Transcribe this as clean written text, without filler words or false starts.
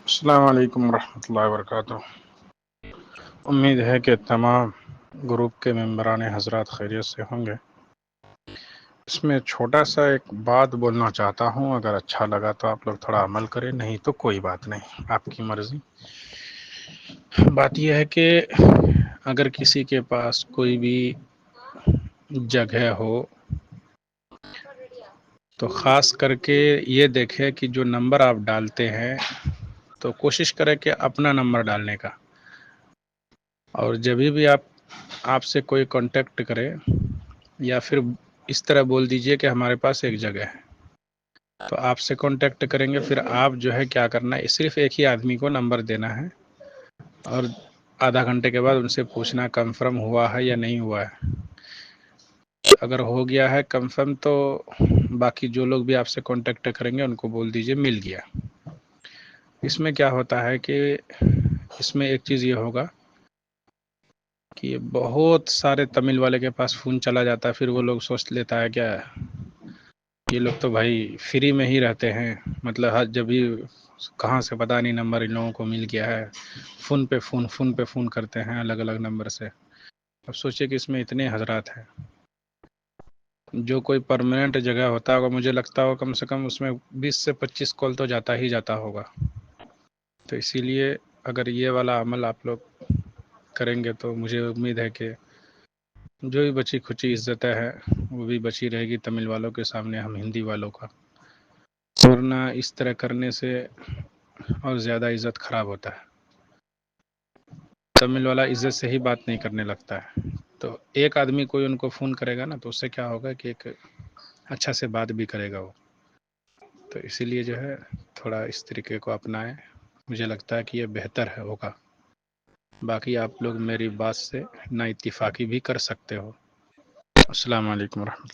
السلام علیکم ورحمۃ اللہ وبرکاتہ۔ امید ہے کہ تمام گروپ کے ممبران حضرات خیریت سے ہوں گے۔ اس میں چھوٹا سا ایک بات بولنا چاہتا ہوں، اگر اچھا لگا تو آپ لوگ تھوڑا عمل کریں، نہیں تو کوئی بات نہیں، آپ کی مرضی۔ بات یہ ہے کہ اگر کسی کے پاس کوئی بھی جگہ ہو تو خاص کر کے یہ دیکھے کہ جو نمبر آپ ڈالتے ہیں تو کوشش کریں کہ اپنا نمبر ڈالنے کا، اور جب بھی آپ سے کوئی کانٹیکٹ کرے یا پھر اس طرح بول دیجئے کہ ہمارے پاس ایک جگہ ہے، تو آپ سے کانٹیکٹ کریں گے، پھر آپ جو ہے کیا کرنا ہے، صرف ایک ہی آدمی کو نمبر دینا ہے اور آدھا گھنٹے کے بعد ان سے پوچھنا کنفرم ہوا ہے یا نہیں ہوا ہے۔ اگر ہو گیا ہے کنفرم تو باقی جو لوگ بھی آپ سے کانٹیکٹ کریں گے ان کو بول دیجئے مل گیا۔ اس میں کیا ہوتا ہے کہ اس میں ایک چیز یہ ہوگا کہ بہت سارے تمل والے کے پاس فون چلا جاتا ہے، پھر وہ لوگ سوچ لیتا ہے کیا یہ لوگ تو بھائی فری میں ہی رہتے ہیں، مطلب جب بھی کہاں سے پتہ نہیں نمبر ان لوگوں کو مل گیا ہے، فون پہ فون کرتے ہیں الگ الگ نمبر سے۔ اب سوچئے کہ اس میں اتنے حضرات ہیں، جو کوئی پرماننٹ جگہ ہوتا ہوگا مجھے لگتا ہو کم سے کم اس میں 20 سے 25 کال تو جاتا ہی جاتا ہوگا۔ تو اسی لیے اگر یہ والا عمل آپ لوگ کریں گے تو مجھے امید ہے کہ جو بھی بچی کھچی عزتیں ہے وہ بھی بچی رہے گی تمل والوں کے سامنے، ہم ہندی والوں کا، ورنہ اس طرح کرنے سے اور زیادہ عزت خراب ہوتا ہے۔ تمل والا عزت سے ہی بات نہیں کرنے لگتا ہے، تو ایک آدمی کوئی ان کو فون کرے گا نا تو اس سے کیا ہوگا کہ ایک اچھا سے بات بھی کرے گا وہ۔ تو اسی لیے جو ہے تھوڑا اس طریقے کو اپنائیں، مجھے لگتا ہے کہ یہ بہتر ہے ہوگا۔ باقی آپ لوگ میری بات سے نا اتفاقی بھی کر سکتے ہو۔ السلام علیکم ورحمۃ اللہ۔